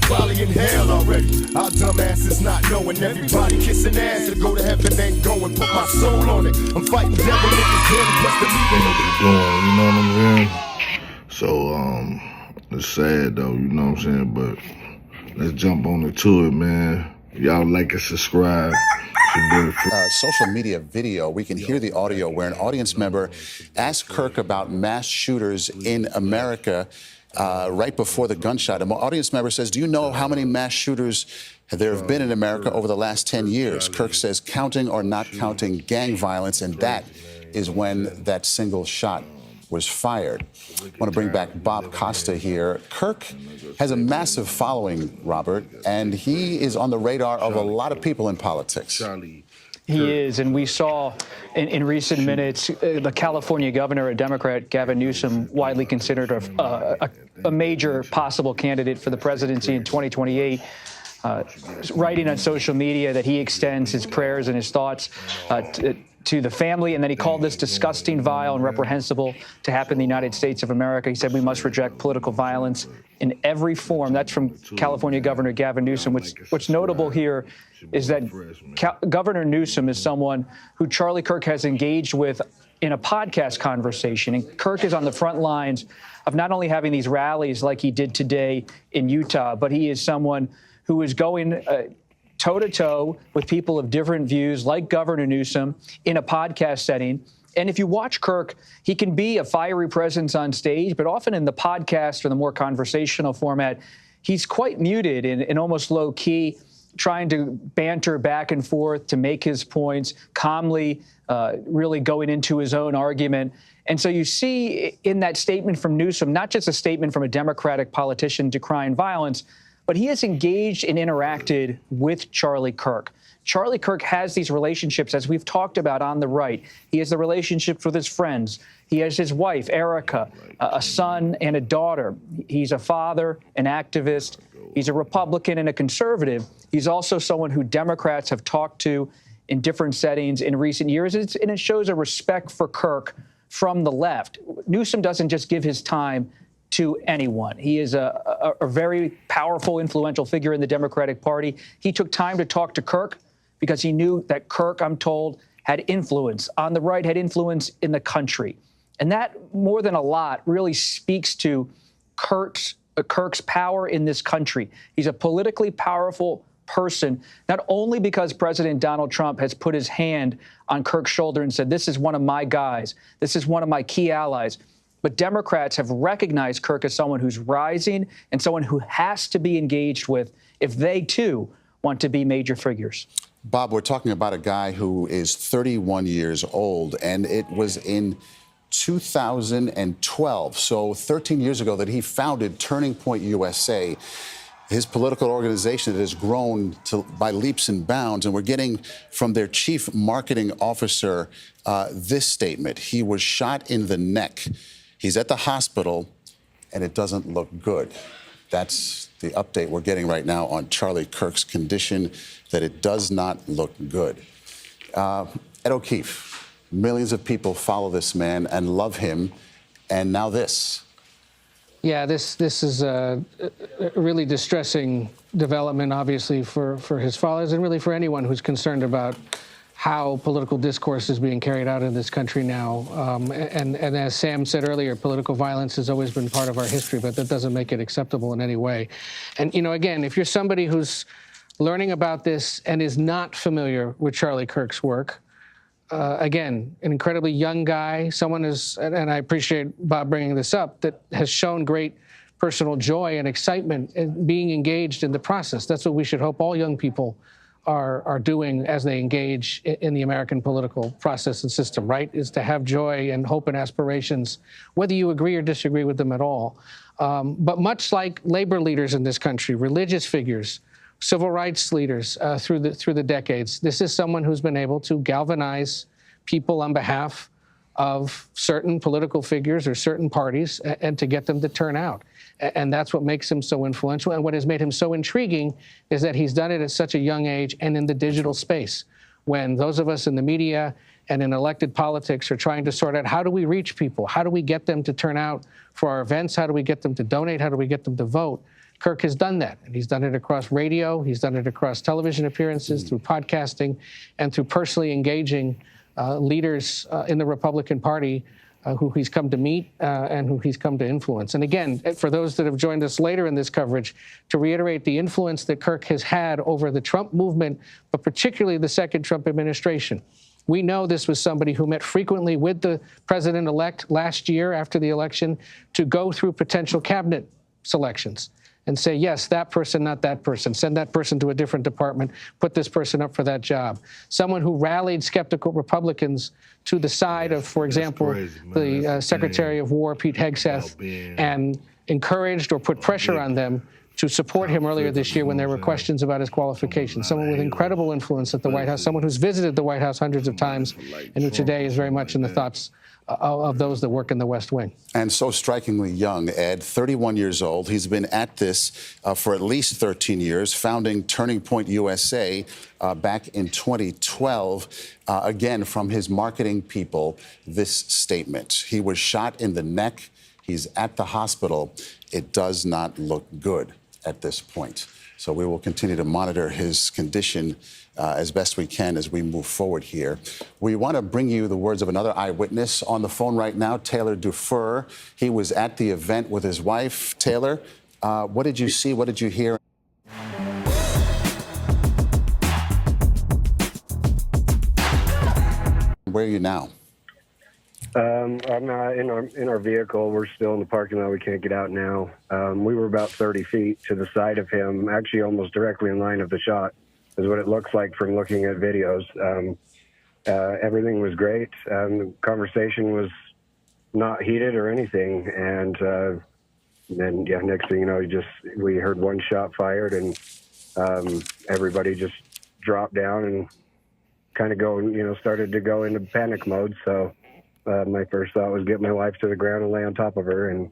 probably in hell already. Our dumb asses not knowing everybody kissing ass to go to heaven ain't going. Put my soul on it. I'm fighting devil niggas, damn, plus the going, you know what I'm saying? So, it's sad though, you know what I'm saying? But let's jump on into it, man. Y'all like and subscribe. Social media video, we can hear the audio where an audience member asked Kirk about mass shooters in America right before the gunshot. An audience member says, do you know how many mass shooters there have been in America over the last 10 years? Kirk says, counting or not counting gang violence, and that is when that single shot was fired. I want to bring back Bob Costa here. Kirk has a massive following, Robert, and he is on the radar of a lot of people in politics. He is, and we saw in recent minutes the California governor, a Democrat, Gavin Newsom, widely considered a major possible candidate for the presidency in 2028, writing on social media that he extends his prayers and his thoughts to the family, and then he called this disgusting, vile, and reprehensible to happen in the United States of America. He said we must reject political violence in every form. That's from California Governor Gavin Newsom. What's notable here is that Governor Newsom is someone who Charlie Kirk has engaged with in a podcast conversation. And Kirk is on the front lines of not only having these rallies like he did today in Utah, but he is someone who is going toe-to-toe with people of different views, like Governor Newsom, in a podcast setting. And if you watch Kirk, he can be a fiery presence on stage, but often in the podcast or the more conversational format, he's quite muted and almost low-key, trying to banter back and forth to make his points, calmly really going into his own argument. And so you see in that statement from Newsom, not just a statement from a Democratic politician decrying violence, but he has engaged and interacted with Charlie Kirk. Charlie Kirk has these relationships, as we've talked about on the right. He has the relationships with his friends. He has his wife, Erica, a son and a daughter. He's a father, an activist. He's a Republican and a conservative. He's also someone who Democrats have talked to in different settings in recent years, and it shows a respect for Kirk from the left. Newsom doesn't just give his time to anyone. He is a very powerful, influential figure in the Democratic Party. He took time to talk to Kirk because he knew that Kirk, I'm told, had influence on the right, had influence in the country. And that, more than a lot, really speaks to Kirk's power in this country. He's a politically powerful person, not only because President Donald Trump has put his hand on Kirk's shoulder and said, this is one of my guys, this is one of my key allies, but Democrats have recognized Kirk as someone who's rising and someone who has to be engaged with if they, too, want to be major figures. Bob, we're talking about a guy who is 31 years old, and it was in 2012, so 13 years ago, that he founded Turning Point USA, his political organization that has grown by leaps and bounds. And we're getting from their chief marketing officer this statement. He was shot in the neck. He's at the hospital, and it doesn't look good. That's the update we're getting right now on Charlie Kirk's condition, that it does not look good. Ed O'Keefe, millions of people follow this man and love him, and now this. Yeah, this is a really distressing development, obviously, for his followers and really for anyone who's concerned about how political discourse is being carried out in this country now. And as Sam said earlier, political violence has always been part of our history, but that doesn't make it acceptable in any way. And, you know, again, if you're somebody who's learning about this and is not familiar with Charlie Kirk's work, again, an incredibly young guy, someone is, and I appreciate Bob bringing this up, that has shown great personal joy and excitement in being engaged in the process. That's what we should hope all young people are doing as they engage in the American political process and system, right, is to have joy and hope and aspirations, whether you agree or disagree with them at all. But much like labor leaders in this country, religious figures, civil rights leaders through the decades, this is someone who's been able to galvanize people on behalf of certain political figures or certain parties and to get them to turn out. And that's what makes him so influential. And what has made him so intriguing is that he's done it at such a young age and in the digital space, when those of us in the media and in elected politics are trying to sort out, how do we reach people? How do we get them to turn out for our events? How do we get them to donate? How do we get them to vote? Kirk has done that, and he's done it across radio, he's done it across television appearances, through podcasting, and through personally engaging leaders in the Republican Party who he's come to meet and who he's come to influence. And again, for those that have joined us later in this coverage, to reiterate the influence that Kirk has had over the Trump movement, but particularly the second Trump administration. We know this was somebody who met frequently with the president-elect last year after the election to go through potential cabinet selections and say, yes, that person, not that person. Send that person to a different department. Put this person up for that job. Someone who rallied skeptical Republicans to the side of, for example, the Secretary of War, Pete Hegseth, and encouraged or put pressure on them to support him earlier this year when there were questions about his qualifications. Someone with incredible influence at the White House, someone who's visited the White House hundreds of times, and who today is very much in the thoughts of those that work in the West Wing. And so strikingly young, Ed, 31 years old. He's been at this for at least 13 years, founding Turning Point USA back in 2012. Again, from his marketing people, this statement. He was shot in the neck. He's at the hospital. It does not look good at this point. So we will continue to monitor his condition as best we can as we move forward here. We want to bring you the words of another eyewitness on the phone right now, Taylor Dufour. He was at the event with his wife. Taylor, what did you see? What did you hear? Where are you now? I'm in our vehicle. We're still in the parking lot. We can't get out now. We were about 30 feet to the side of him, actually almost directly in line of the shot, is what it looks like from looking at videos. Everything was great. The conversation was not heated or anything. And then, yeah, next thing you know, we heard one shot fired, and everybody just dropped down and kind of started to go into panic mode. So my first thought was get my wife to the ground and lay on top of her and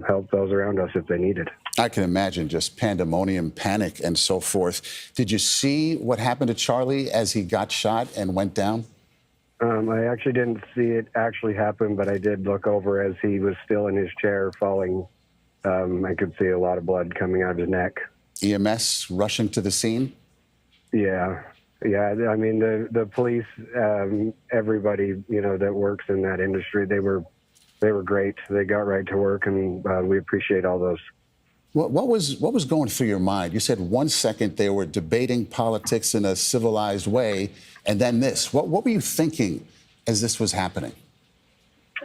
help those around us if they needed. I can imagine just pandemonium, panic, and so forth. Did you see what happened to Charlie as he got shot and went down? I actually didn't see it actually happen, but I did look over as he was still in his chair falling. I could see a lot of blood coming out of his neck. EMS rushing to the scene? Yeah. Yeah, I mean, the police, everybody, that works in that industry, they were great. They got right to work, and we appreciate all those. What was going through your mind? You said 1 second they were debating politics in a civilized way, and then this. What were you thinking as this was happening?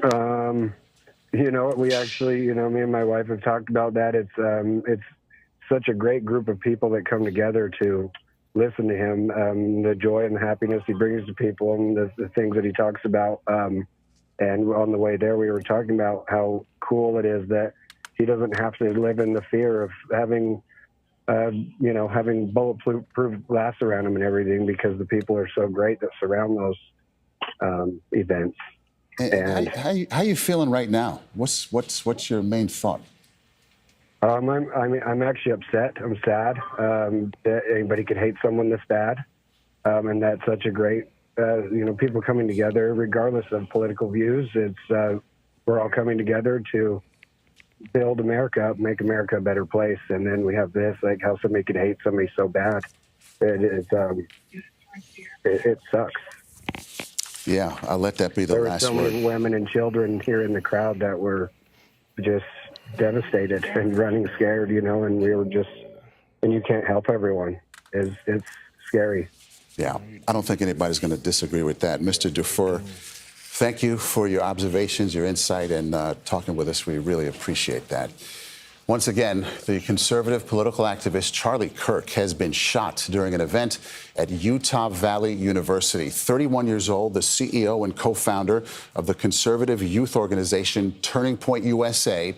We actually, me and my wife have talked about that. It's such a great group of people that come together to listen to him, the joy and the happiness he brings to people, and the things that he talks about. And on the way there, we were talking about how cool it is that he doesn't have to live in the fear of having bulletproof glass around him and everything, because the people are so great that surround those events. And how are you feeling right now? What's your main thought? I'm actually upset. I'm sad that anybody could hate someone this bad, and that's such a great, people coming together regardless of political views. It's we're all coming together to build America up, make America a better place. And then we have this, like how somebody could hate somebody so bad. It sucks. Yeah, I'll let that be the last word. There were so many women and children here in the crowd that were just devastated and running scared, and we were just, and you can't help everyone. It's scary. Yeah, I don't think anybody's going to disagree with that. Mr. Dufour, thank you for your observations, your insight, and talking with us. We really appreciate that. Once again, the conservative political activist Charlie Kirk has been shot during an event at Utah Valley University. 31 years old, the CEO and co-founder of the conservative youth organization Turning Point USA.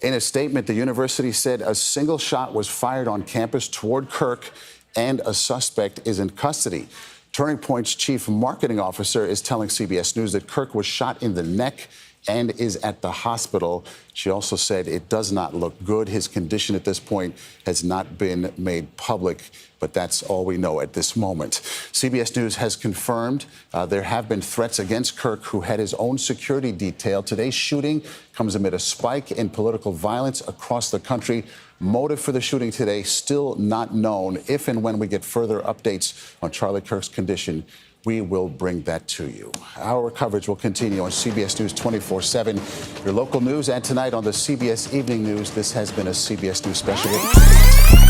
In a statement, the university said a single shot was fired on campus toward Kirk and a suspect is in custody. Turning Point's chief marketing officer is telling CBS News that Kirk was shot in the neck and is at the hospital. She also said it does not look good. His condition at this point has not been made public, but that's all we know at this moment. CBS News has confirmed there have been threats against Kirk, who had his own security detail. Today's shooting comes amid a spike in political violence across the country. Motive for the shooting today still not known. If and when we get further updates on Charlie Kirk's condition, we will bring that to you. Our coverage will continue on CBS News 24/7, your local news, and tonight on the CBS Evening News. This has been a CBS News special.